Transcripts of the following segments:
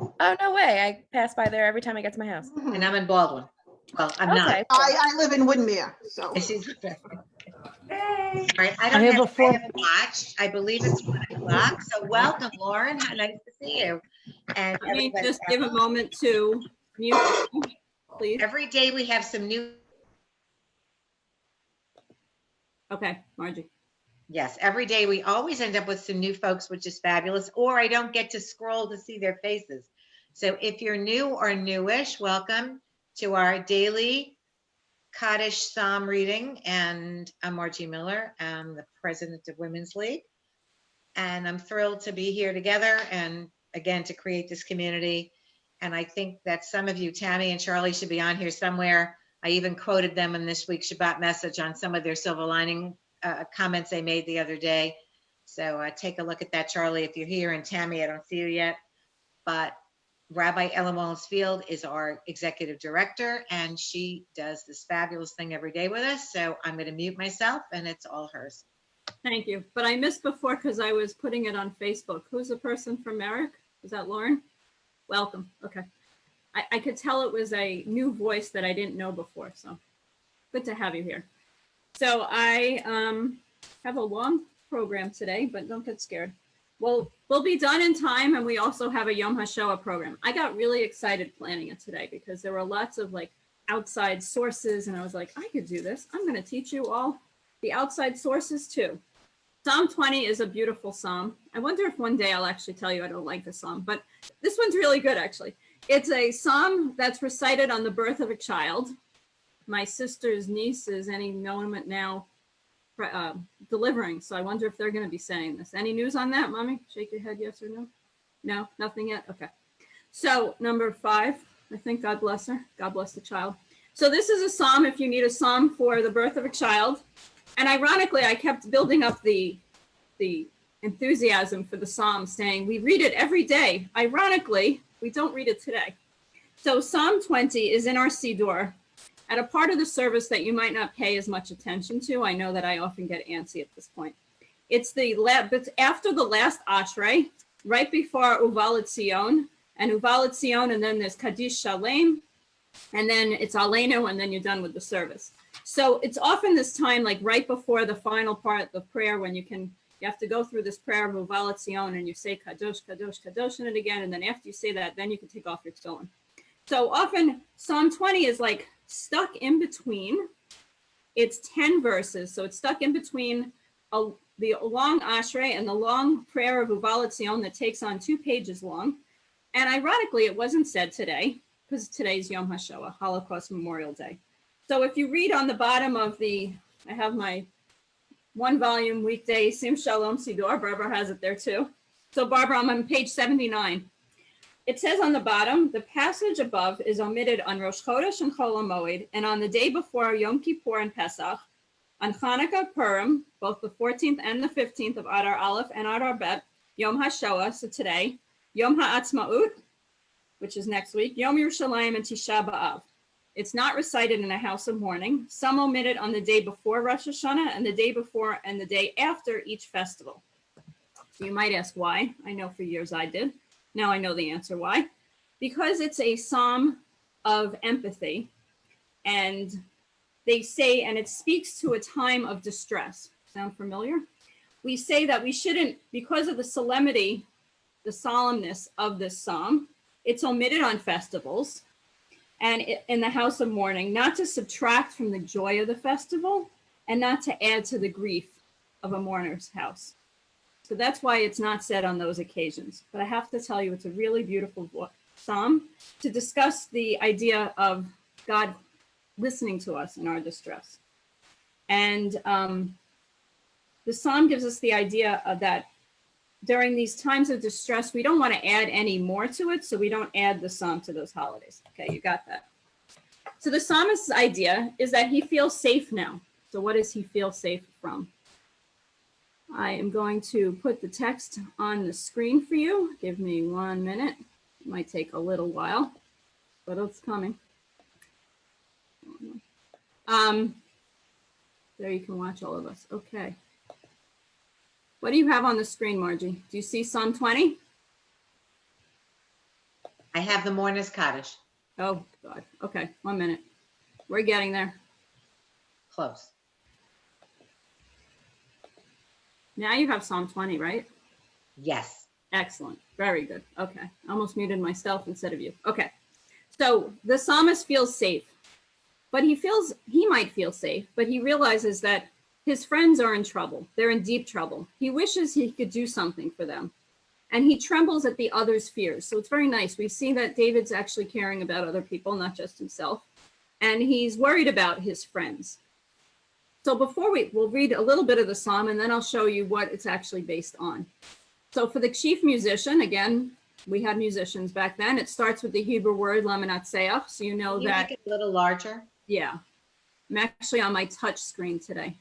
Oh, no way. I pass by there every time I get to my house. And I'm in Baldwin. Well, I'm not. Okay. I live in Woodmere, so. And she's Hey. All right, I haven't watched. I believe it's 1 o'clock. So welcome, Lauren. How nice to see you. And Let me everybody just else. give a moment to mute, please. Every day we have some new. Okay, Margie. Yes, every day we always end up with some new folks, which is fabulous, or I don't get to scroll to see their faces. So if you're new or newish, welcome to our daily Kaddish Psalm reading. And I'm Margie Miller. I'm the president of Women's League. And I'm thrilled to be here together and again to create this community. And I think that some of you, Tammy and Charlie, should be on here somewhere. I even quoted them in this week's Shabbat message on some of their silver lining comments they made the other day. So take a look at that, Charlie, if you're here. And Tammy, I don't see you yet. But Rabbi Ellen Wallensfield is our executive director, and she does this fabulous thing every day with us. So I'm going to mute myself, and it's all hers. Thank you. But I missed before because I was putting it on Facebook. Who's the person from Merrick? Is that Lauren? Welcome. Okay. I could tell it was a new voice that I didn't know before. So good to have you here. So I have a long program today, but don't get scared. Well, we'll be done in time, and we also have a Yom HaShoah program. I got really excited planning it today because there were lots of like outside sources, and I was like, I could do this. I'm going to teach you all the outside sources too. Psalm 20 is a beautiful psalm. I wonder if one day I'll actually tell you I don't like the psalm, but this one's really good actually. It's a psalm that's recited on the birth of a child. My sister's niece is any moment now delivering, so I wonder if they're going to be saying this. Any news on that, Mommy? Shake your head, yes or no? No, nothing yet? Okay. So number 5, I think God bless her. God bless the child. So this is a psalm if you need a psalm for the birth of a child. And ironically, I kept building up the enthusiasm for the psalm, saying we read it every day. Ironically, we don't read it today. So Psalm 20 is in our Siddur at a part of the service that you might not pay as much attention to. I know that I often get antsy at this point. It's after the last Ashrei, right before Uval Etzion, and Uval Etzion, and then there's Kaddish Shalem, and then it's Aleinu, and then you're done with the service. So it's often this time, like right before the final part of prayer, when you have to go through this prayer of Uval Etzion, and you say Kadosh, Kadosh, Kadosh in it again, and then after you say that, then you can take off your tefillin. So often Psalm 20 is like stuck in between. It's 10 verses, so it's stuck in between the long Ashrei and the long prayer of Uval Etzion that takes on 2 pages long. And ironically, it wasn't said today because today's Yom HaShoah, Holocaust Memorial Day. So if you read on the bottom of I have my 1-volume weekday Sim Shalom Siddur. Barbara has it there too. So Barbara, I'm on page 79. It says on the bottom, the passage above is omitted on Rosh Chodesh and Chol HaMoed, and on the day before Yom Kippur and Pesach, on Chanukah, Purim, both the 14th and the 15th of Adar Aleph and Adar Bet, Yom HaShoah, so today, Yom HaAtzmaut, which is next week, Yom Yerushalayim, and Tisha B'Av. It's not recited in a house of mourning. Some omit it on the day before Rosh Hashanah and the day before and the day after each festival. So you might ask why. I know for years I did. Now I know the answer why. Because it's a psalm of empathy, and they say, and it speaks to a time of distress. Sound familiar? We say that we shouldn't, because of the solemnity, the solemnness of this psalm, it's omitted on festivals and in the house of mourning, not to subtract from the joy of the festival and not to add to the grief of a mourner's house. So that's why it's not said on those occasions. But I have to tell you, it's a really beautiful psalm to discuss the idea of God listening to us in our distress. And the psalm gives us the idea of that during these times of distress, we don't want to add any more to it, so we don't add the psalm to those holidays. Okay, you got that. So the psalmist's idea is that he feels safe now. So what does he feel safe from? I am going to put the text on the screen for you. Give me 1 minute. It might take a little while, but it's coming. There you can watch all of us. Okay. What do you have on the screen, Margie? Do you see Psalm 20? I have the Mourner's Cottage. Oh, God. Okay, 1 minute. We're getting there. Close. Now you have Psalm 20, right? Yes. Excellent. Very good. Okay. I almost muted myself instead of you. Okay. So the psalmist feels safe, but he might feel safe, but he realizes that his friends are in trouble. They're in deep trouble. He wishes he could do something for them. And he trembles at the other's fears. So it's very nice. We see that David's actually caring about other people, not just himself. And he's worried about his friends. So we'll read a little bit of the psalm, and then I'll show you what it's actually based on. So for the chief musician, again, we had musicians back then. It starts with the Hebrew word lamanatseach. So you know Can you that, make it a little larger? yeah. I'm actually on my touch screen today,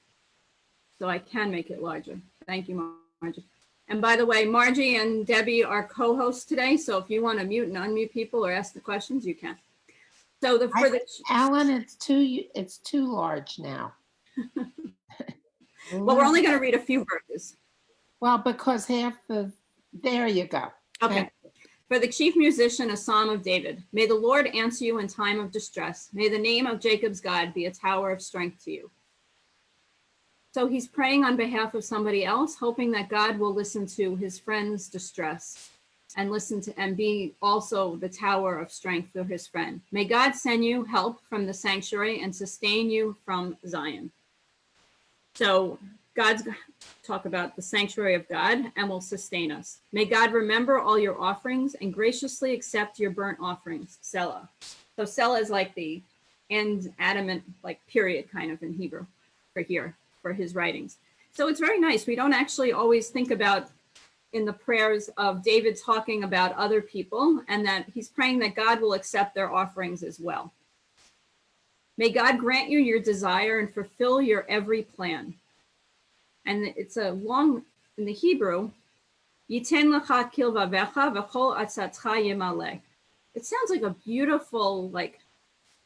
so I can make it larger. Thank you, Margie. And by the way, Margie and Debbie are co-hosts today, so if you want to mute and unmute people or ask the questions, you can. So Alan, it's too large now. well, we're only going to read a few verses. Well, because there you go. Okay. For the chief musician, a psalm of David. May the Lord answer you in time of distress. May the name of Jacob's God be a tower of strength to you. So he's praying on behalf of somebody else, hoping that God will listen to his friend's distress and and be also the tower of strength for his friend. May God send you help from the sanctuary and sustain you from Zion. So God's talk about the sanctuary of God and will sustain us. May God remember all your offerings and graciously accept your burnt offerings, Selah. So Selah is like the end adamant, like period kind of in Hebrew for his writings. So it's very nice. We don't actually always think about in the prayers of David talking about other people, and that he's praying that God will accept their offerings as well. May God grant you your desire and fulfill your every plan. And it's a long, in the Hebrew, Yiten lecha kilvavecha v'chol atzatcha yemale. It sounds like a beautiful, like,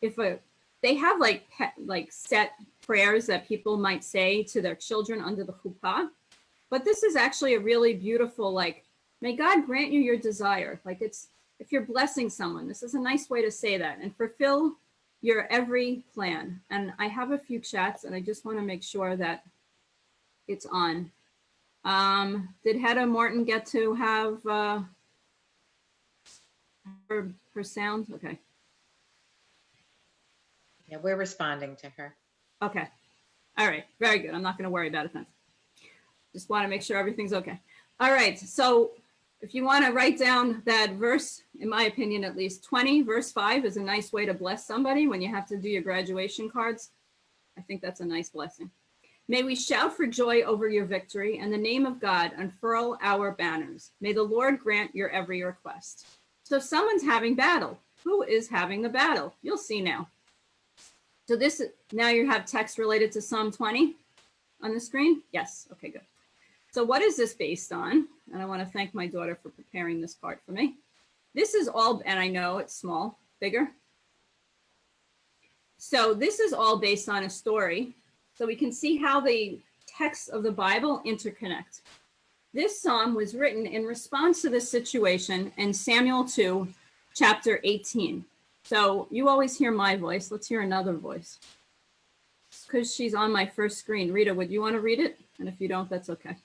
they have like set prayers that people might say to their children under the chuppah. But this is actually a really beautiful, like, may God grant you your desire. Like if you're blessing someone, this is a nice way to say that, and fulfill your every plan. And I have a few chats and I just want to make sure that it's on. Did Hedda Morton get to have her sound? Okay. Yeah, we're responding to her. Okay. All right. Very good. I'm not going to worry about it then. Just want to make sure everything's okay. All right. So if you want to write down that verse, in my opinion, at least 20, verse 5 is a nice way to bless somebody when you have to do your graduation cards. I think that's a nice blessing. May we shout for joy over your victory, and the name of God unfurl our banners. May the Lord grant your every request. So if someone's having battle, who is having the battle? You'll see now. So now you have text related to Psalm 20 on the screen? Yes. Okay, good. So what is this based on? And I want to thank my daughter for preparing this part for me. This is all, and I know it's small, bigger. So this is all based on a story. So we can see how the texts of the Bible interconnect. This psalm was written in response to this situation in Samuel 2, chapter 18. So you always hear my voice. Let's hear another voice. Because she's on my first screen. Rita, would you want to read it? And if you don't, that's okay.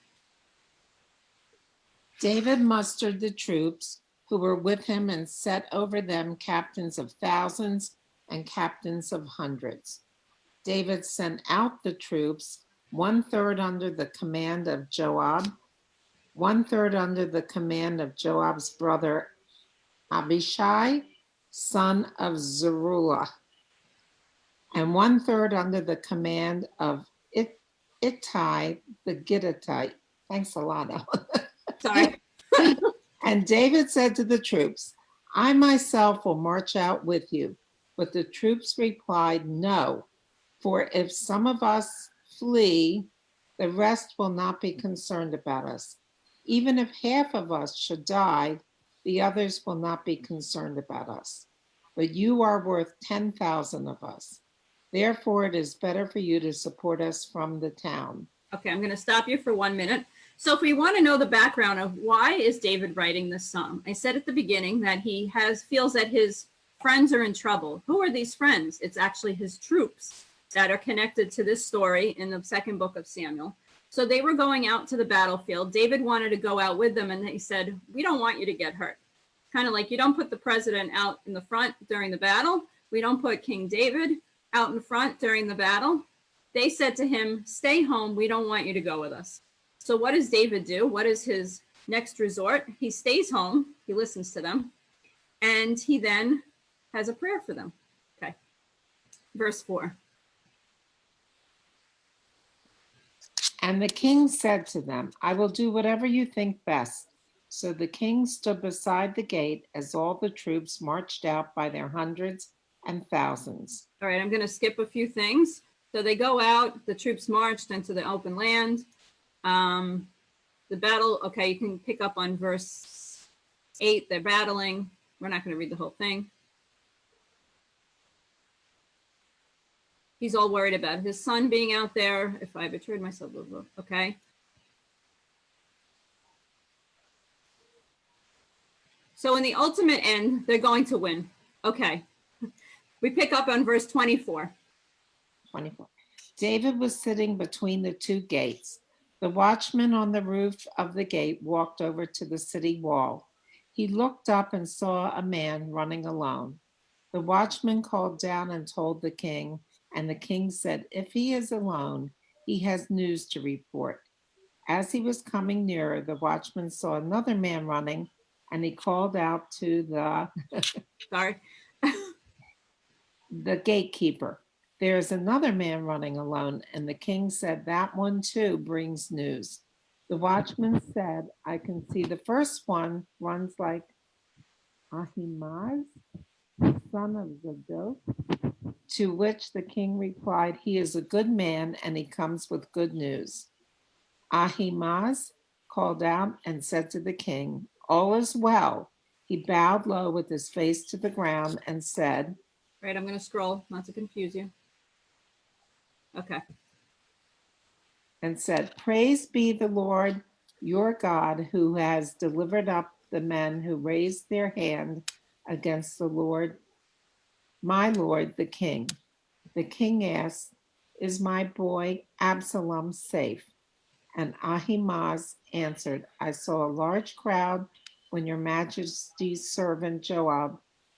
David mustered the troops who were with him and set over them captains of thousands and captains of hundreds. David sent out the troops, 1/3 under the command of Joab, 1/3 under the command of Joab's brother Abishai, son of Zeruiah, and 1/3 under the command of Ittai the Gittite. Thanks a lot, Ellen. Sorry. And David said to the troops, I myself will march out with you. But the troops replied, no, for if some of us flee, the rest will not be concerned about us. Even if half of us should die, the others will not be concerned about us. But you are worth 10,000 of us. Therefore, it is better for you to support us from the town. Okay, I'm going to stop you for 1 minute. So if we want to know the background of why is David writing this psalm, I said at the beginning that he feels that his friends are in trouble. Who are these friends? It's actually his troops that are connected to this story in the second book of Samuel. So they were going out to the battlefield. David wanted to go out with them, and he said, we don't want you to get hurt. Kind of like you don't put the president out in the front during the battle. We don't put King David out in front during the battle. They said to him, stay home. We don't want you to go with us. So what does David do? What is his next resort? He stays home. He listens to them. And he then has a prayer for them. Okay. Verse 4. And the king said to them, I will do whatever you think best. So the king stood beside the gate as all the troops marched out by their hundreds and thousands. All right, I'm going to skip a few things. So they go out, the troops marched into the open land. The battle, okay, you can pick up on verse 8. They're battling. We're not going to read the whole thing. He's all worried about his son being out there. If I betrayed myself, okay. So in the ultimate end, they're going to win. Okay. We pick up on verse 24. 24. David was sitting between the two gates. The watchman on the roof of the gate walked over to the city wall. He looked up and saw a man running alone. The watchman called down and told the king, and the king said, if he is alone, he has news to report. As he was coming nearer, the watchman saw another man running, and he called out to the gatekeeper, there's another man running alone. And the king said, that one too brings news. The watchman said, I can see the first one runs like Ahimaaz, son of Zadok. To which the king replied, he is a good man and he comes with good news. Ahimaaz called out and said to the king, all is well. He bowed low with his face to the ground and said, Right, I'm going to scroll, not to confuse you. Okay. and said, praise be the Lord your God, who has delivered up the men who raised their hand against the Lord, my Lord, the king. The king asked, is my boy Absalom safe? And Ahimaaz answered, I saw a large crowd when your majesty's servant Joab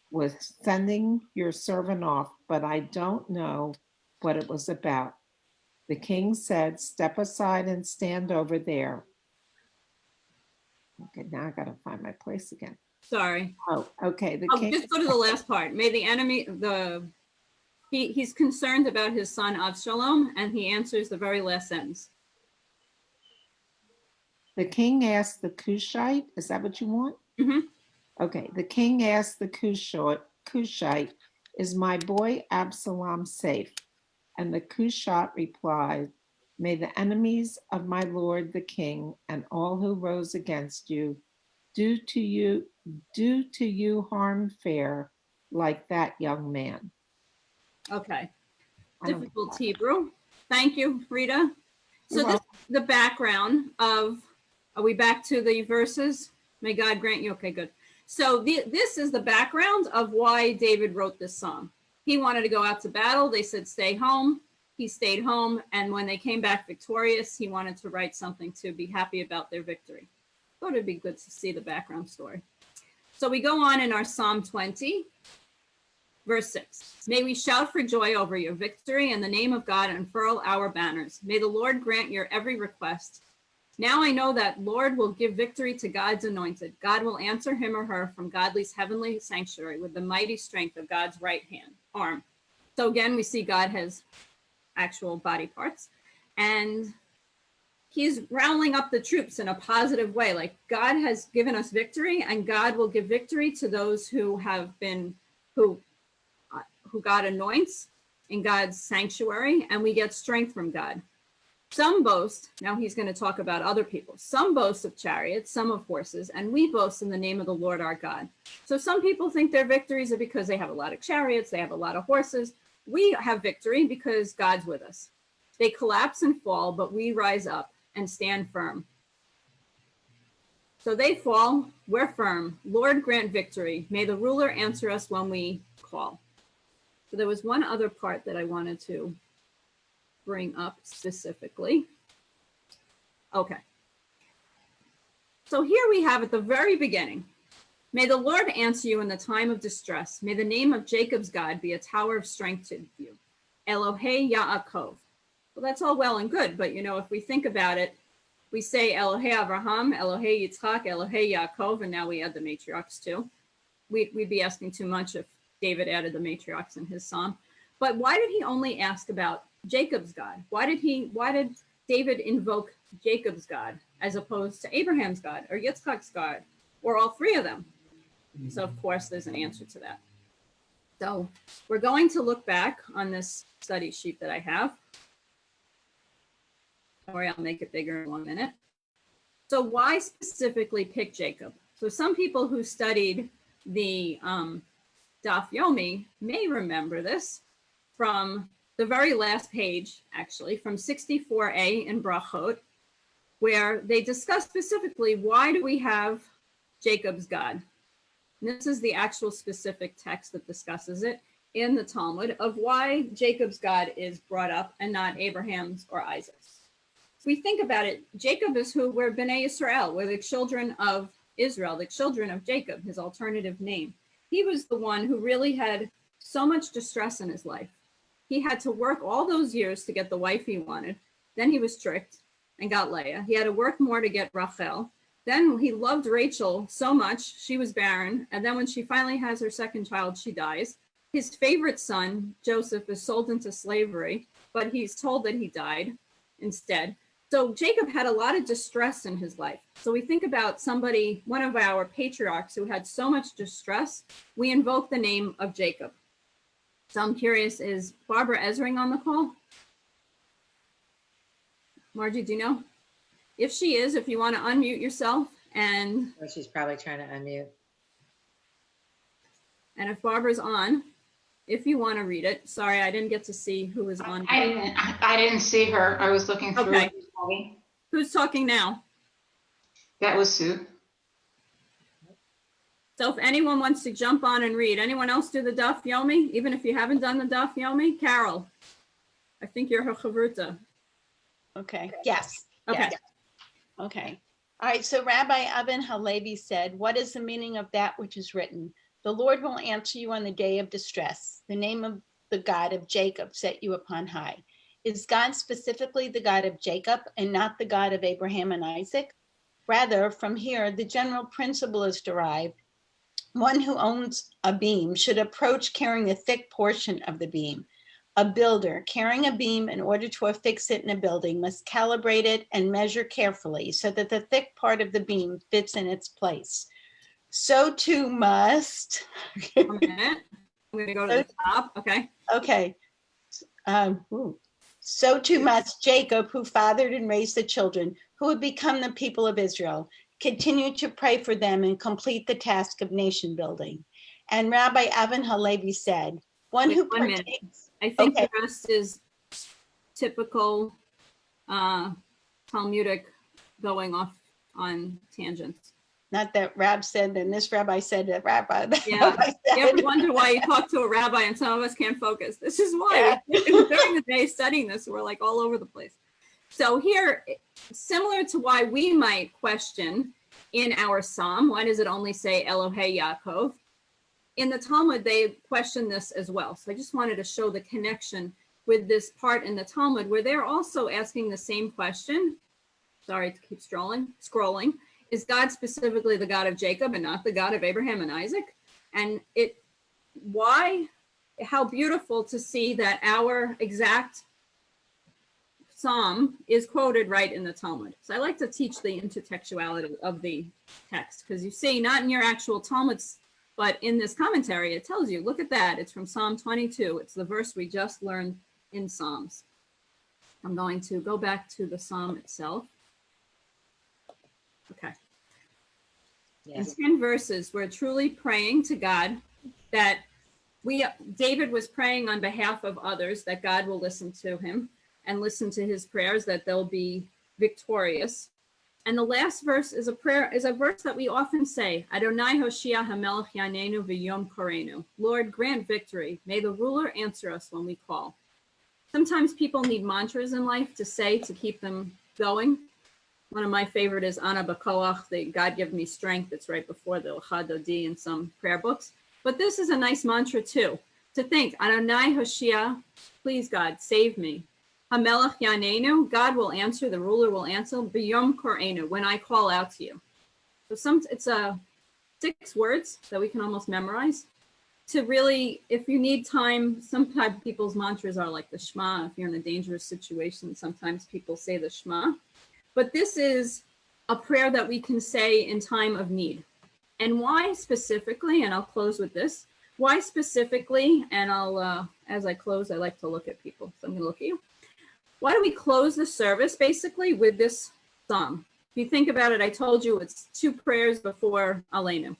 was sending your servant off, but I don't know what it was about. The king said, step aside and stand over there. Okay, now I gotta find my place again. Sorry. Oh, okay. The Oh, king, just go to the last part. May the enemy, he's concerned about his son Absalom, and he answers the very last sentence. the king asked the Cushite, is that what you want? Mhm. Okay, the king asked the Cushite, is my boy Absalom safe? And the Cushite replied, may the enemies of my lord the king and all who rose against you do to you harm fair like that young man. Okay. I don't- Difficult Hebrew. Thank you, Rita. So You're this is the background of, are we back to the verses? May God grant you, okay, good. So this is the background of why David wrote this song. He wanted to go out to battle. They said, stay home. He stayed home. And when they came back victorious, he wanted to write something to be happy about their victory. Thought it'd be good to see the background story. So we go on in our Psalm 20, verse 6. May we shout for joy over your victory and the name of God unfurl our banners. May the Lord grant your every request. Now I know that Lord will give victory to God's anointed. God will answer him or her from Godly's heavenly sanctuary with the mighty strength of God's right hand arm. So again, we see God has actual body parts, and he's rallying up the troops in a positive way. Like God has given us victory, and God will give victory to those who have been, who God anoints in God's sanctuary, and we get strength from God. Some boast, now he's going to talk about other people. Some boast of chariots, some of horses, and we boast in the name of the Lord our God. So some people think their victories are because they have a lot of chariots, they have a lot of horses. We have victory because God's with us. They collapse and fall, but we rise up and stand firm. So they fall, we're firm. Lord, grant victory. May the ruler answer us when we call. So there was one other part that I wanted to bring up specifically. Okay. So here we have at the very beginning, may the Lord answer you in the time of distress. May the name of Jacob's God be a tower of strength to you. Elohei Yaakov. Well, that's all well and good, but if we think about it, we say Elohei Abraham, Elohei Yitzchak, Elohei Yaakov, and now we add the matriarchs too. We'd be asking too much if David added the matriarchs in his psalm. But why did he only ask about Jacob's God? Why did David invoke Jacob's God as opposed to Abraham's God or Yitzchak's God or all three of them? So of course there's an answer to that. So we're going to look back on this study sheet that I have. Or I'll make it bigger in 1 minute. So why specifically pick Jacob? So some people who studied the Daf Yomi may remember this from the very last page, actually, from 64a in Brachot, where they discuss specifically why do we have Jacob's God. And this is the actual specific text that discusses it in the Talmud of why Jacob's God is brought up and not Abraham's or Isaac's. So we think about it, Jacob is who we're Bnei Yisrael, we're the children of Israel, the children of Jacob, his alternative name. He was the one who really had so much distress in his life. He had to work all those years to get the wife he wanted. Then he was tricked and got Leah. He had to work more to get Rachel. Then he loved Rachel so much, she was barren. And then when she finally has her second child, she dies. His favorite son, Joseph, is sold into slavery, but he's told that he died instead. So Jacob had a lot of distress in his life. So we think about somebody, one of our patriarchs who had so much distress, we invoke the name of Jacob. So I'm curious, is Barbara Ezring on the call? Margie, do you know? If she is, if you want to unmute yourself and She's probably trying to unmute. if Barbara's on, if you want to read it. Sorry, I didn't get to see who was on. I didn't see her. I was looking through. Okay. Who's talking now? That was Sue. So if anyone wants to jump on and read, anyone else do the Daf Yomi? Even if you haven't done the Daf Yomi? Carol, I think you're her chavruta. Okay. Yes. Okay. Yes. Okay. All right. So Rabbi Abin Halevi said, what is the meaning of that which is written? The Lord will answer you on the day of distress. The name of the God of Jacob set you upon high. Is God specifically the God of Jacob and not the God of Abraham and Isaac? Rather, from here, the general principle is derived. One who owns a beam should approach carrying a thick portion of the beam. A builder carrying a beam in order to affix it in a building must calibrate it and measure carefully so that the thick part of the beam fits in its place. So too must. 1 minute. I'm going to go to the top. Okay. Okay. So too must Jacob, who fathered and raised the children, who would become the people of Israel, continue to pray for them and complete the task of nation building. And Rabbi Avin Halevi said, one Wait, who 1 minute. partakes. I think Okay. the rest is typical Talmudic going off on tangents. Not that Rab said, and this rabbi said that Rabbi. that Yeah. rabbi You ever said. wonder why you talk to a rabbi and some of us can't focus? This is why during the day studying this, we're like all over the place. So here, similar to why we might question in our psalm, why does it only say Elohei Yaakov? In the Talmud, they question this as well. So I just wanted to show the connection with this part in the Talmud where they're also asking the same question. Sorry to keep scrolling. Is God specifically the God of Jacob and not the God of Abraham and Isaac? And how beautiful to see that our exact psalm is quoted right in the Talmud. So I like to teach the intertextuality of the text because you see, not in your actual Talmud, but in this commentary, it tells you, look at that. It's from Psalm 22. It's the verse we just learned in Psalms. I'm going to go back to the psalm itself. Okay. Yes. In 10 verses, we're truly praying to God that David was praying on behalf of others, that God will listen to him and listen to his prayers, that they'll be victorious. And the last verse is a prayer, is a verse that we often say, Adonai Hoshia HaMelech Yanenu V'Yom Korenu. Lord, grant victory. May the ruler answer us when we call. Sometimes people need mantras in life to say to keep them going. One of my favorite is Ana B'Koach, the God give me strength. It's right before the L'Chadodi in some prayer books. But this is a nice mantra too, to think, Adonai Hoshia, please God, save me. HaMelech Yanenu, God will answer, the ruler will answer, B'Yom Korenu, when I call out to you. So it's 6 words that we can almost memorize. To really, if you need time, sometimes people's mantras are like the Shema. If you're in a dangerous situation, sometimes people say the Shema. But this is a prayer that we can say in time of need. And why specifically, and I'll close with this, why specifically, and I'll, as I close, I like to look at people. So I'm gonna look at you. Why do we close the service basically with this psalm? If you think about it, I told you it's 2 prayers before Aleinu.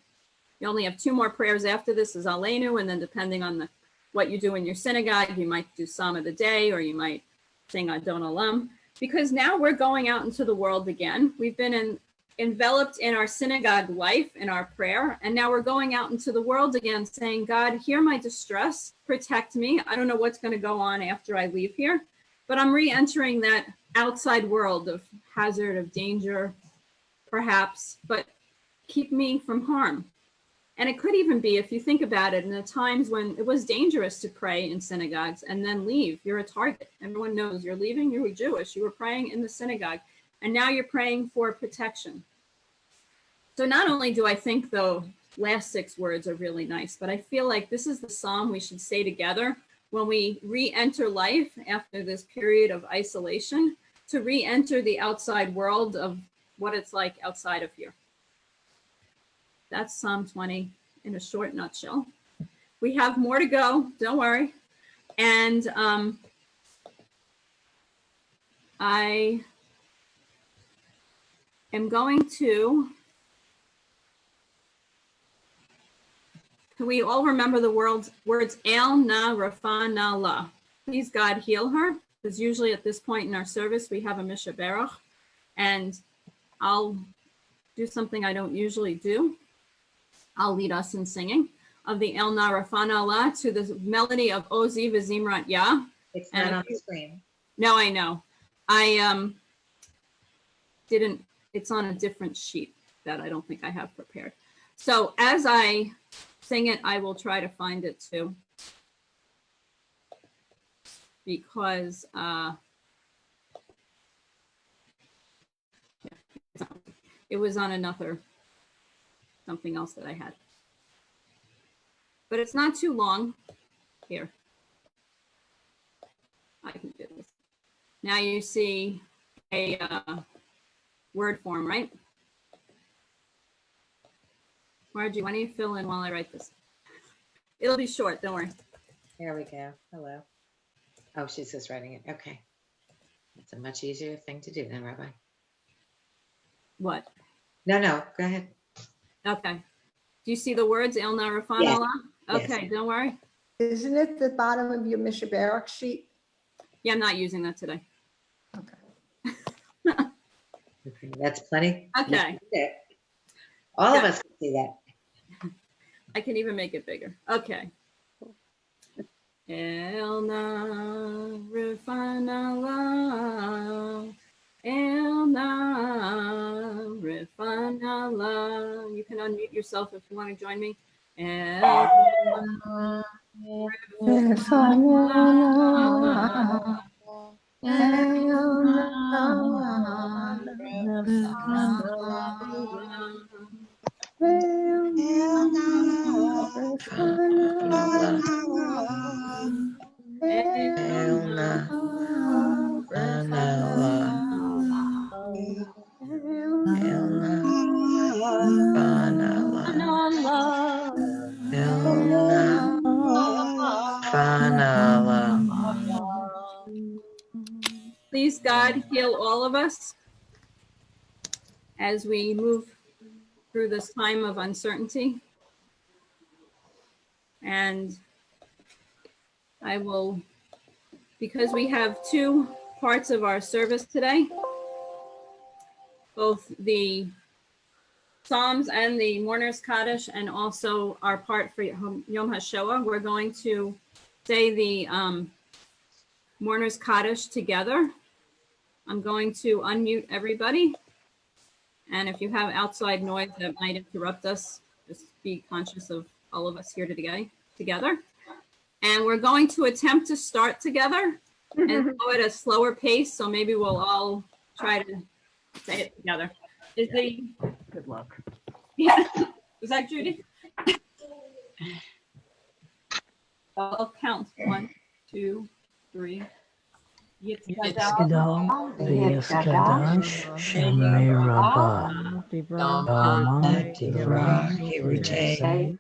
You only have 2 more prayers after this is Aleinu, and then depending on what you do in your synagogue, you might do Psalm of the Day, or you might sing Adon Olam. Because now we're going out into the world again. We've been enveloped in our synagogue life, in our prayer, and now we're going out into the world again saying, God, hear my distress, protect me. I don't know what's going to go on after I leave here, but I'm re-entering that outside world of hazard, of danger, perhaps, but keep me from harm. And it could even be, if you think about it, in the times when it was dangerous to pray in synagogues and then leave, you're a target. Everyone knows you're leaving, you were Jewish, you were praying in the synagogue, and now you're praying for protection. So not only do I think the last 6 words are really nice, but I feel like this is the psalm we should say together when we re-enter life after this period of isolation, to re-enter the outside world of what it's like outside of here. That's Psalm 20 in a short nutshell. We have more to go, don't worry. And I am going to, can we all remember the words El Na Rafa Na La? Please God heal her, because usually at this point in our service we have a Misha Baruch, and I'll do something I don't usually do. I'll lead us in singing of the El Na Rafa Na La to the melody of Ozi V'Zimrat Yah. It's not on the screen. No, I know. I didn't, it's on a different sheet that I don't think I have prepared. So as I sing it, I will try to find it too. Because it was on another, something else that I had. But it's not too long. Here. I can do this. Now you see a word form, right? Margie, why don't you fill in while I write this? It'll be short, don't worry. There we go. Hello. Oh, she's just writing it. Okay. That's a much easier thing to do than Rabbi. What? No, go ahead. Okay. Do you see the words El Na Rafa Na Yes. La? Yes. Okay, don't worry. Isn't it the bottom of your Misha Baruch sheet? Yeah, I'm not using that today. Okay. Okay, that's plenty. Okay. All of Yeah. us can see that. I can even make it bigger. Okay. El Na Rafa Na La. El Na Rafa Na La. You can unmute yourself if you want to join me. El Na Rafa Na Please, God, heal all of us as we move through this time of uncertainty. And I will, because we have 2 parts of our service today, both the Psalms and the Mourner's Kaddish, and also our part for Yom HaShoah. We're going to say the Mourner's Kaddish together. I'm going to unmute everybody. And if you have outside noise that might interrupt us, just be conscious of all of us here together. And we're going to attempt to start together and go at a slower pace. So maybe we'll all try to say it together. Good luck. Yeah. Was that Judy? I'll count. 1, 2, 3. Yitzchadam, v'yiskadash, shemei rabah, dama tivra, hirutei,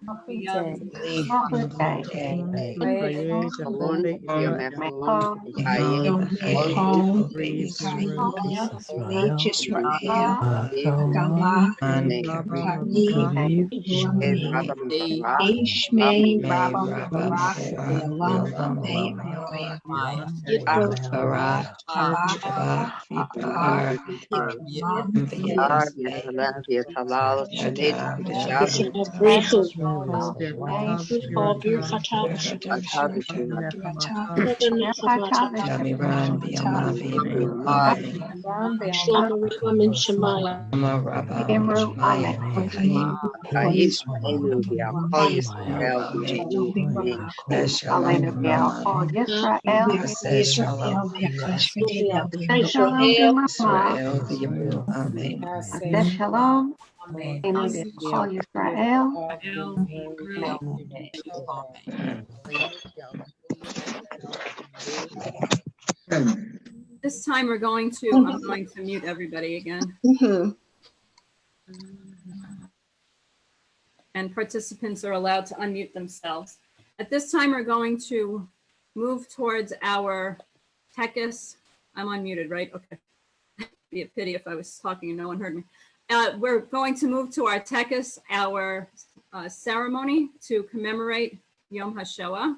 Shalom. Yisrael. This time I'm going to mute everybody again. And participants are allowed to unmute themselves. At this time, we're going to move towards our tekis. I'm unmuted, right? Okay. Be a pity if I was talking and no one heard me. We're going to move to our tekis, our ceremony to commemorate Yom HaShoah.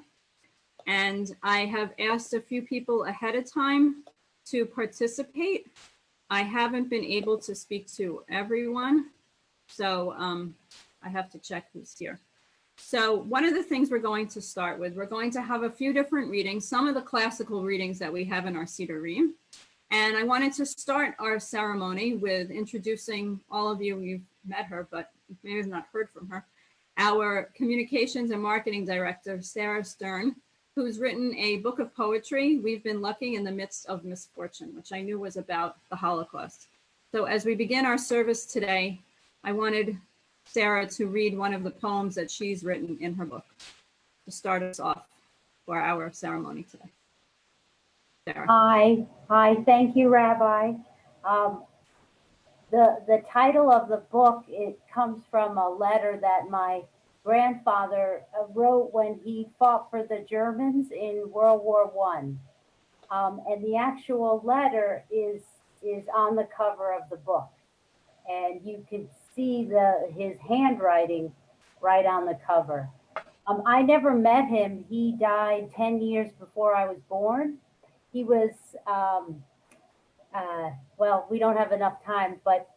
And I have asked a few people ahead of time to participate. I haven't been able to speak to everyone, so I have to check who's here. So one of the things we're going to start with, we're going to have a few different readings, some of the classical readings that we have in our Sidurim. And I wanted to start our ceremony with introducing all of you. You've met her, but you may have not heard from her. Our communications and marketing director, Sarah Stern, who's written a book of poetry, We've Been Lucky in the Midst of Misfortune, which I knew was about the Holocaust. So as we begin our service today, I wanted Sarah to read one of the poems that she's written in her book to start us off for our ceremony today. Sarah. Hi, thank you, Rabbi. The title of the book, it comes from a letter that my grandfather wrote when he fought for the Germans in World War I. And the actual letter is on the cover of the book. And you can see his handwriting right on the cover. I never met him. He died 10 years before I was born. He was, well, we don't have enough time, but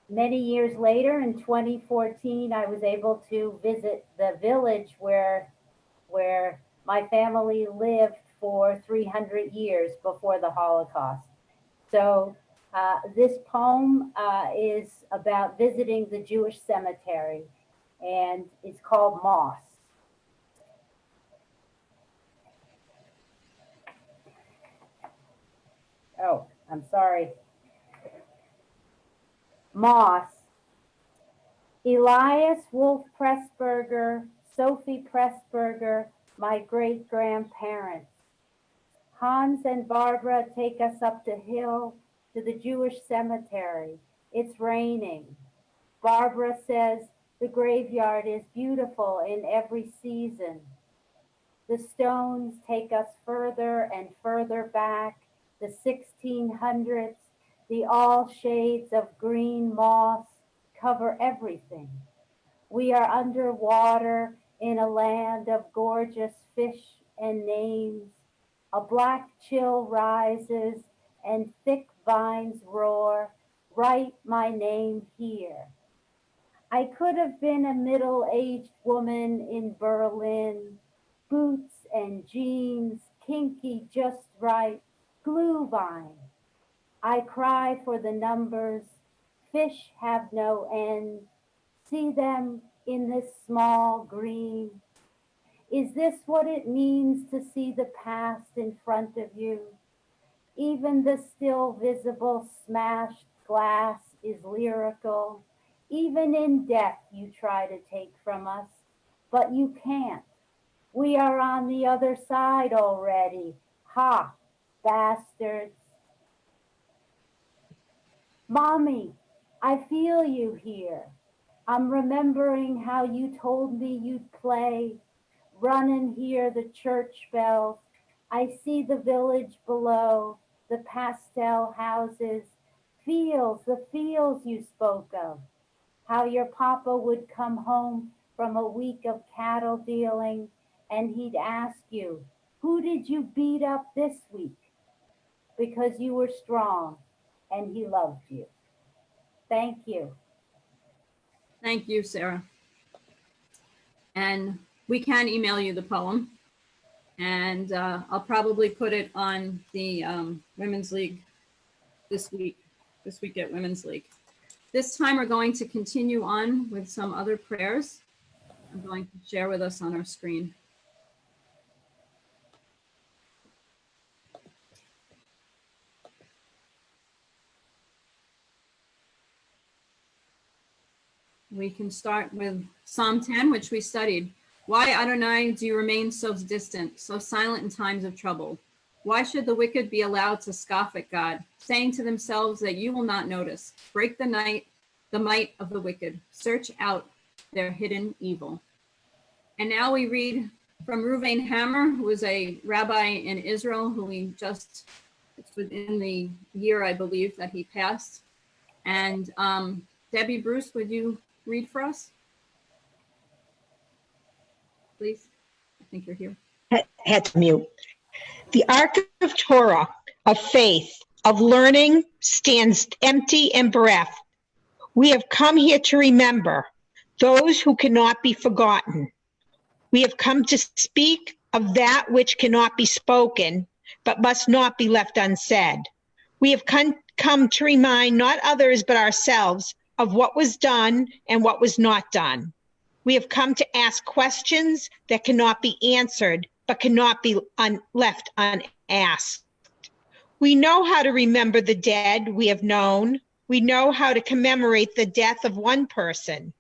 many years later in 2014, I was able to visit the village where my family lived for 300 years before the Holocaust. So this poem is about visiting the Jewish cemetery, and it's called Moss. Oh, I'm sorry. Moss. Elias Wolf Pressburger, Sophie Pressburger, my great-grandparents. Hans and Barbara take us up the hill to the Jewish cemetery. It's raining. Barbara says the graveyard is beautiful in every season. The stones take us further and further back, the 1600s, the all shades of green moss cover everything. We are underwater in a land of gorgeous fish and names. A black chill rises and thick grapevines roar, write my name here. I could have been a middle-aged woman in Berlin, boots and jeans, kinky just right, glue vine. I cry for the numbers, fish have no end, see them in this small green. Is this what it means to see the past in front of you? Even the still visible smashed glass is lyrical. Even in death you try to take from us, but you can't. We are on the other side already. Ha, bastards. Mommy, I feel you here. I'm remembering how you told me you'd play. Run and hear the church bells. I see the village below, the pastel houses, the fields you spoke of. How your papa would come home from a week of cattle dealing and he'd ask you, who did you beat up this week? Because you were strong and he loved you. Thank you. Thank you, Sarah. And we can email you the poem. And I'll probably put it on the Women's League this week at Women's League. This time we're going to continue on with some other prayers. I'm going to share with us on our screen. We can start with Psalm 10, which we studied. Why, Adonai, do you remain so distant, so silent in times of trouble? Why should the wicked be allowed to scoff at God, saying to themselves that you will not notice? Break the might of the wicked. Search out their hidden evil. And now we read from Reuven Hammer, who was a rabbi in Israel, who it's within the year, I believe, that he passed. And Debbie Bruce, would you read for us? Please. I think you're here. Had to mute. The Ark of Torah, of faith, of learning, stands empty and bereft. We have come here to remember those who cannot be forgotten. We have come to speak of that which cannot be spoken, but must not be left unsaid. We have come to remind not others but ourselves of what was done and what was not done. We have come to ask questions that cannot be answered, but cannot be left unasked. We know how to remember the dead we have known. We know how to commemorate the death of one person,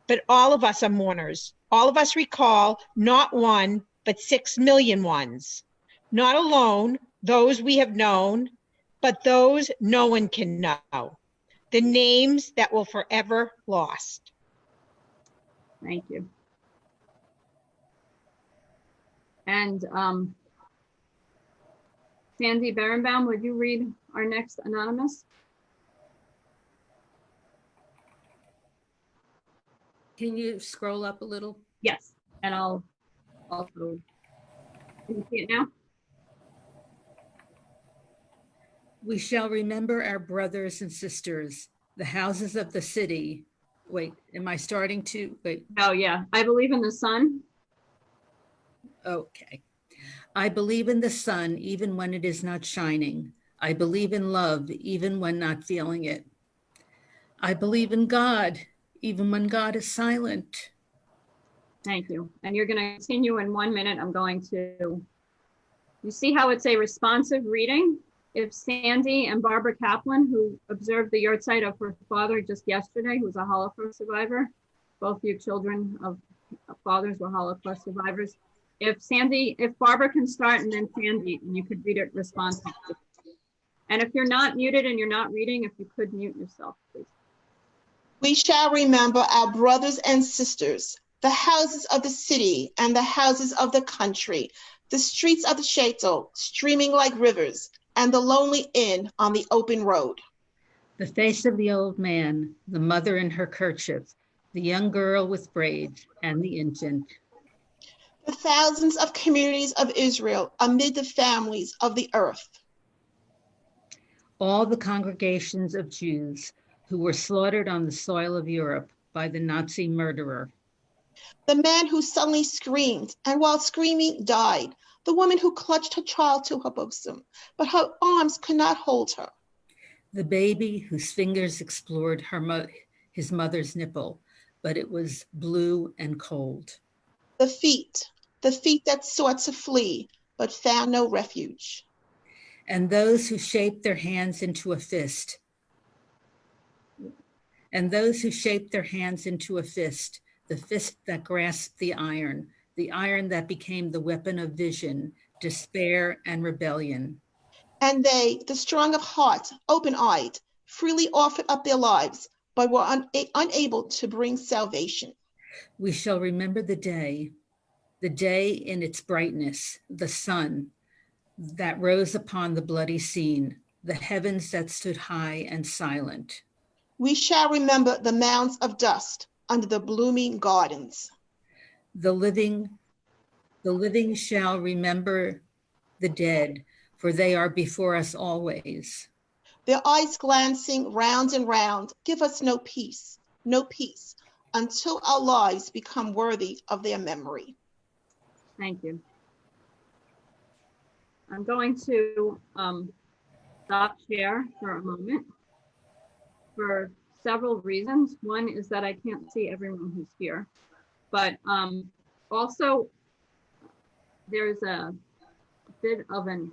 but all of us are mourners. All of us recall not one, but 6 million ones. Not alone those we have known, but those no one can know. The names that will forever lost. Thank you. And Sandy Berenbaum, would you read our next anonymous? Can you scroll up a little? Yes, and I'll also, can you see it now? We shall remember our brothers and sisters, the houses of the city. Wait, am I starting to, wait? Oh yeah, I believe in the sun. Okay. I believe in the sun even when it is not shining. I believe in love even when not feeling it. I believe in God even when God is silent. Thank you. And you're going to continue in 1 minute. I'm going to, you see how it's a responsive reading? If Sandy and Barbara Kaplan, who observed the yahrzeit of her father just yesterday, who was a Holocaust survivor, both your children of fathers were Holocaust survivors. If Barbara can start and then Sandy, and you could read it responsively. And if you're not muted and you're not reading, if you could mute yourself, please. We shall remember our brothers and sisters, the houses of the city and the houses of the country, the streets of the shtetl streaming like rivers, and the lonely inn on the open road. The face of the old man, the mother in her kerchief, the young girl with braids, and the infant. The thousands of communities of Israel amid the families of the earth. all the congregations of Jews who were slaughtered on the soil of Europe by the Nazi murderer. The man who suddenly screamed and while screaming died. The woman who clutched her child to her bosom, but her arms could not hold her. The baby whose fingers explored his mother's nipple, but it was blue and cold. The feet that sought to flee, but found no refuge. And those who shaped their hands into a fist. The fist that grasped the iron that became the weapon of vision, despair, and rebellion. And they, the strong of heart, open-eyed, freely offered up their lives, but were unable to bring salvation. We shall remember the day in its brightness, the sun that rose upon the bloody scene, the heavens that stood high and silent. We shall remember the mounds of dust under the blooming gardens. The living shall remember the dead, for they are before us always. Their eyes glancing round and round give us no peace, until our lives become worthy of their memory. Thank you. I'm going to stop share for a moment for several reasons. One is that I can't see everyone who's here, but also there's a bit of an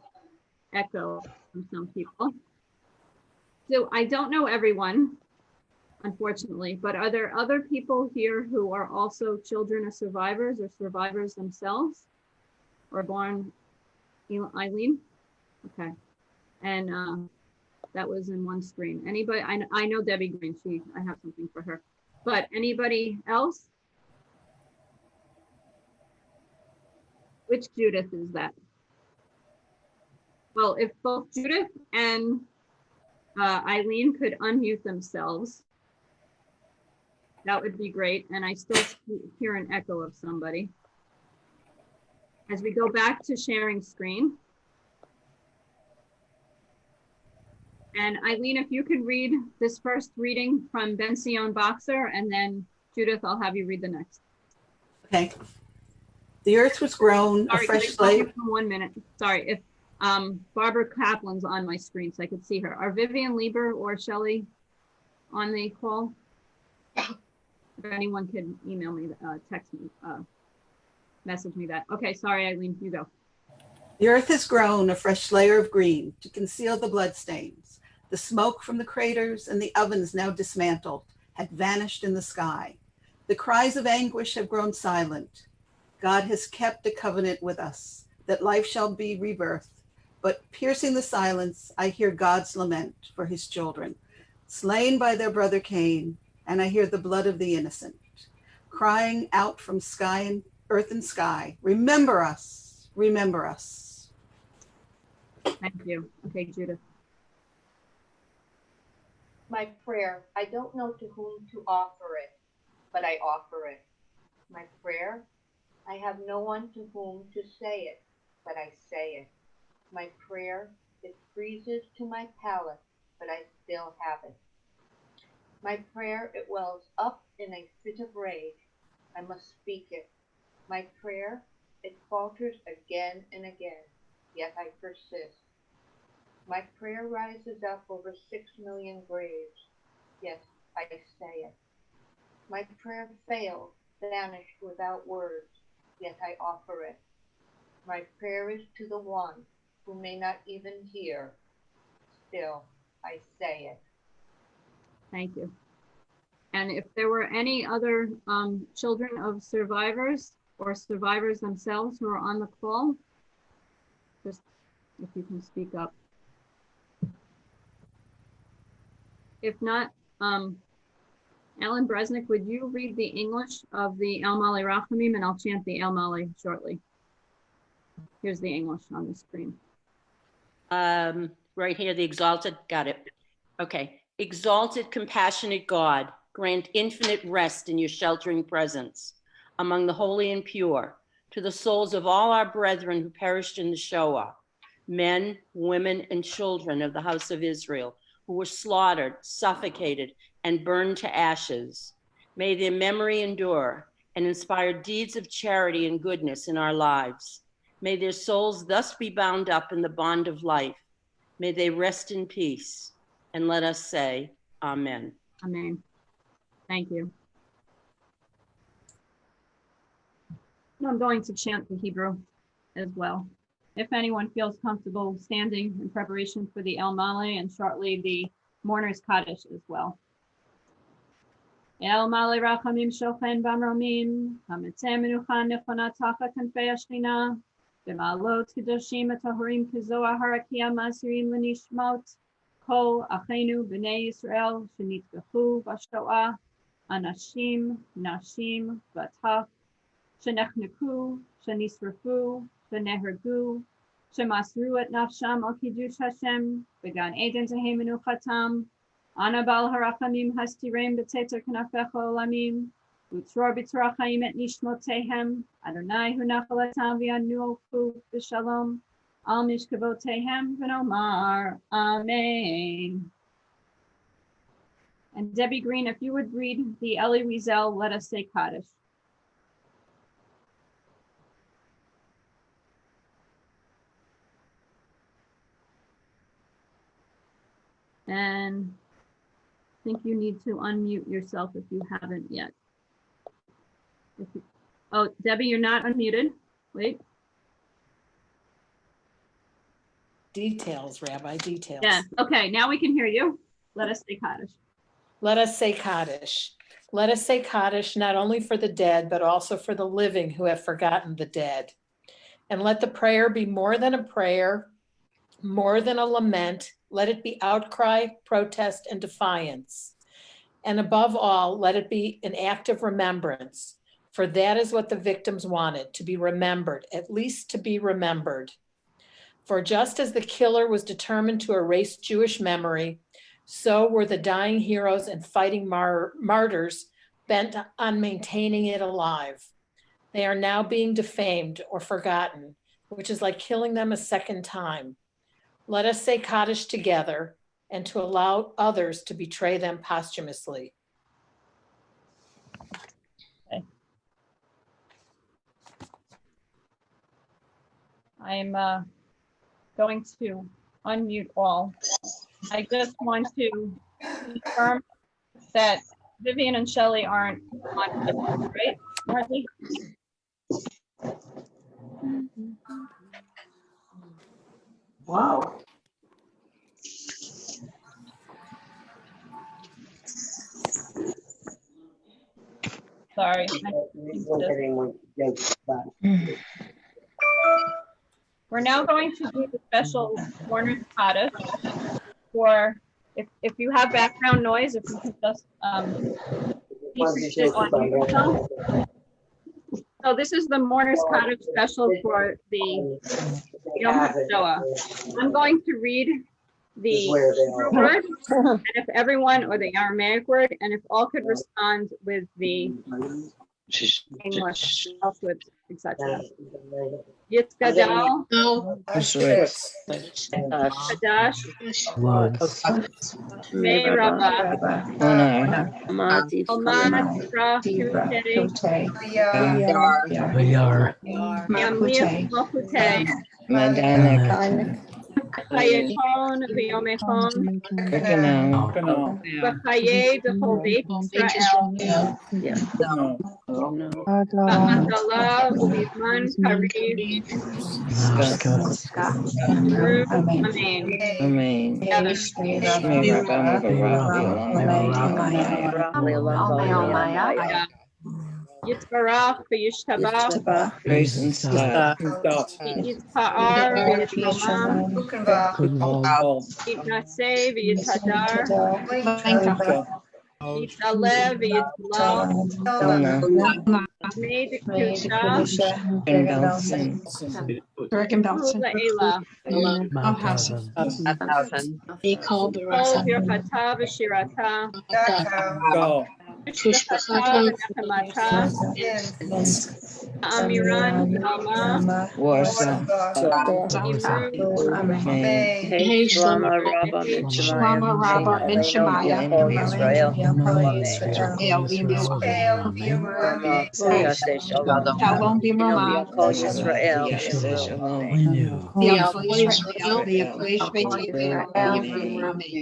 echo from some people. So I don't know everyone, unfortunately, but are there other people here who are also children of survivors or survivors themselves or born Eileen? Okay. And that was in one screen. Anybody, I know Debbie Green, I have something for her, but anybody else? Which Judith is that? Well, if both Judith and Eileen could unmute themselves, that would be great. And I still hear an echo of somebody. As we go back to sharing screen. And Eileen, if you could read this first reading from Ben Sion Boxer, and then Judith, I'll have you read the next. Okay. The earth was grown Sorry, a fresh can I stop you slave. for 1 minute? Sorry, if Barbara Kaplan's on my screen so I could see her. Are Vivian Lieber or Shelley on the call? If anyone could email me, text me, message me that. Okay, sorry, Eileen, you go. The earth has grown a fresh layer of green to conceal the bloodstains. The smoke from the craters and the ovens now dismantled had vanished in the sky. The cries of anguish have grown silent. God has kept a covenant with us that life shall be rebirthed. But piercing the silence, I hear God's lament for his children, slain by their brother Cain, and I hear the blood of the innocent, crying out from sky and earth and sky, remember us, remember us. Thank you. Okay, Judith. My prayer, I don't know to whom to offer it, but I offer it. My prayer, I have no one to whom to say it, but I say it. My prayer, it freezes to my palate, but I still have it. My prayer, it wells up in a fit of rage. I must speak it. My prayer, it falters again and again, yet I persist. My prayer rises up over 6 million graves, yet I say it. My prayer failed, vanished without words, yet I offer it. My prayer is to the one who may not even hear. Still, I say it. Thank you. And if there were any other children of survivors or survivors themselves who are on the call, just if you can speak up. If not, Alan Bresnick, would you read the English of the El Male Rachamim, and I'll chant the El Male shortly. Here's the English on the screen. Right here, the exalted, got it. Okay. Exalted, compassionate God, grant infinite rest in your sheltering presence among the holy and pure, to the souls of all our brethren who perished in the Shoah. men, women, and children of the house of Israel, who were slaughtered, suffocated, and burned to ashes. May their memory endure and inspire deeds of charity and goodness in our lives. May their souls thus be bound up in the bond of life. May they rest in peace. And let us say, Amen. Amen. Thank you. I'm going to chant the Hebrew as well. If anyone feels comfortable standing in preparation for the El Male and shortly the Mourner's Kaddish as well. El Male Rachamim Shochen Bamromim, Hamitzeh Menucha Nechona Tacha Kanfei Ashchina, B'malot Kedoshim Atahurim Kezoah Harakia Masirim Lenishmot, Kol Achenu B'nei Yisrael Shenitbechu B'Shoah, Anashim, Nashim, V'Tach, Shenechneku, Shenisrafu, Shenehergu, Shemasru et Nafsham al Kiddush Hashem, Began Eden Tehe Menuchatam, Anabal Harachamim Hastirem B'Teter Knafecha Olamim, Utror B'Torah Chaim et Nishmotehem, Adonai Hunachalatam V'Anuofu B'Shalom, Al Mishkavotehem V'Nomar, Amen. And Debbie Green, if you would read the Eli Wiesel, Let Us Say Kaddish. And I think you need to unmute yourself if you haven't yet. Oh, Debbie, you're not unmuted. Wait. Details, Rabbi, details. Yeah, okay, now we can hear you. Let us say Kaddish. Let us say Kaddish. Let us say Kaddish not only for the dead, but also for the living who have forgotten the dead. And let the prayer be more than a prayer, more than a lament. Let it be outcry, protest, and defiance. And above all, let it be an act of remembrance, for that is what the victims wanted, to be remembered, at least to be remembered. For just as the killer was determined to erase Jewish memory, so were the dying heroes and fighting martyrs bent on maintaining it alive. They are now being defamed or forgotten, which is like killing them a second time. Let us say Kaddish together and to allow others to betray them posthumously. Okay. I'm going to unmute all. I just want to confirm that Vivian and Shelley aren't on, right? Aren't they? Wow. Sorry. We're now going to do the special Mourner's Kaddish. For if you have background noise, if you can just decrease it on yourself. So this is the Mourner's Kaddish special for the Yom HaShoah. I'm going to read the Hebrew word, and if everyone, or the Aramaic word, and if all could respond with the English, etc. Yitzgadal, Kadash, Me'raba, Almad, Rafute, Yamliach, Malchute, Chayechon, V'yomechon, V'chaye b'chol beit Yisrael, V'hadalah u'bizman kariv, Amen. Yitzbarach v'yishtabach, Yitzpa'ar v'yitzomam, Yitnaseh v'yithadar, Yitzaleh v'yitzlal, Made Kedusha, Le'ela, Kol birchata v'shirata, Shishpata v'nechamata, Amiran, Alma, Warsaw. Maine. Hey, Shlama Rabba Mitzrayim. Shlama Rabba Min Shemaya. Israel. El Yaseh Shalom. Shalom Bimrama. Kol Yisrael.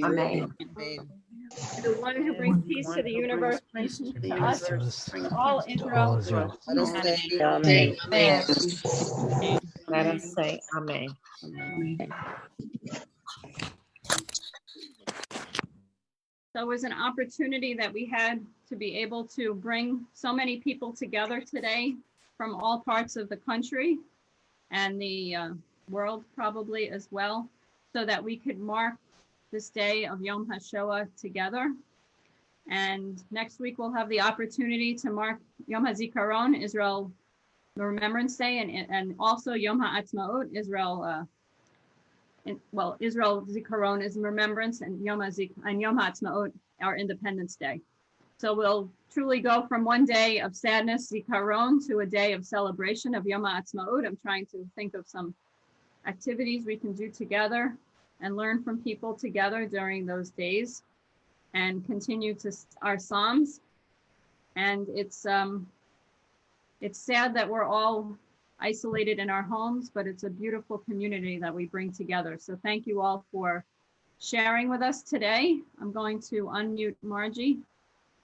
Amen. the one who brings peace to the universe, peace to us, bring all Israel. Let us say Amen. Let us say amen. So it was an opportunity that we had to be able to bring so many people together today from all parts of the country and the world probably as well, so that we could mark this day of Yom HaShoah together. And next week we'll have the opportunity to mark Yom HaZikaron, Israel Remembrance Day, and also Yom HaAtzmaut, Israel. Israel Zikaron is remembrance, and Yom HaAtzmaut, our Independence Day. So we'll truly go from one day of sadness, Zikaron, to a day of celebration of Yom HaAtzmaut. I'm trying to think of some activities we can do together and learn from people together during those days, and continue to our Psalms. And it's sad that we're all isolated in our homes, but it's a beautiful community that we bring together. So thank you all for sharing with us today. I'm going to unmute Margie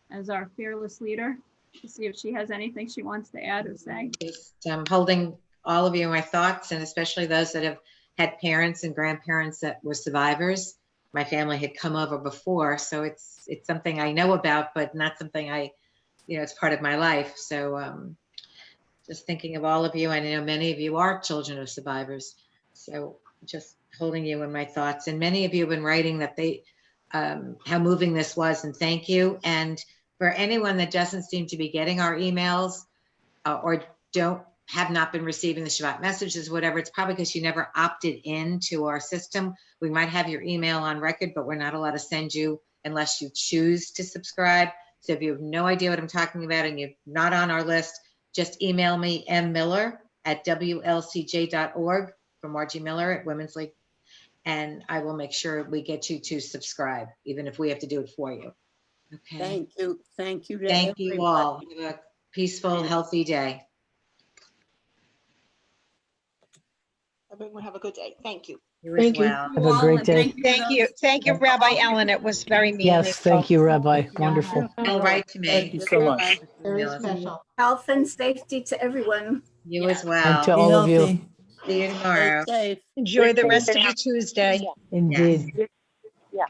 as our fearless leader to see if she has anything she wants to add or say. Just holding all of you in my thoughts, and especially those that have had parents and grandparents that were survivors. My family had come over before, so it's something I know about, but not something it's part of my life. So just thinking of all of you. I know many of you are children of survivors, so just holding you in my thoughts. And many of you have been writing that how moving this was, and thank you. And for anyone that doesn't seem to be getting our emails or have not been receiving the Shabbat messages, whatever, it's probably because you never opted into our system. We might have your email on record, but we're not allowed to send you unless you choose to subscribe. So if you have no idea what I'm talking about and you're not on our list, just email me, mmiller@wlcj.org, for Margie Miller at Women's League, and I will make sure we get you to subscribe, even if we have to do it for you. Okay. Thank you. Thank you. Thank you all. Have a peaceful, healthy day. Everyone have a good day. Thank you. You as well. Have a great day. Thank you, Rabbi Ellen. It was very meaningful. Yes, thank you, Rabbi. Wonderful. All right to me. Thank you so much. Very special. Health and safety to everyone. You as well. And to all of you. See you tomorrow. Enjoy the rest of your Tuesday. Indeed. Yeah.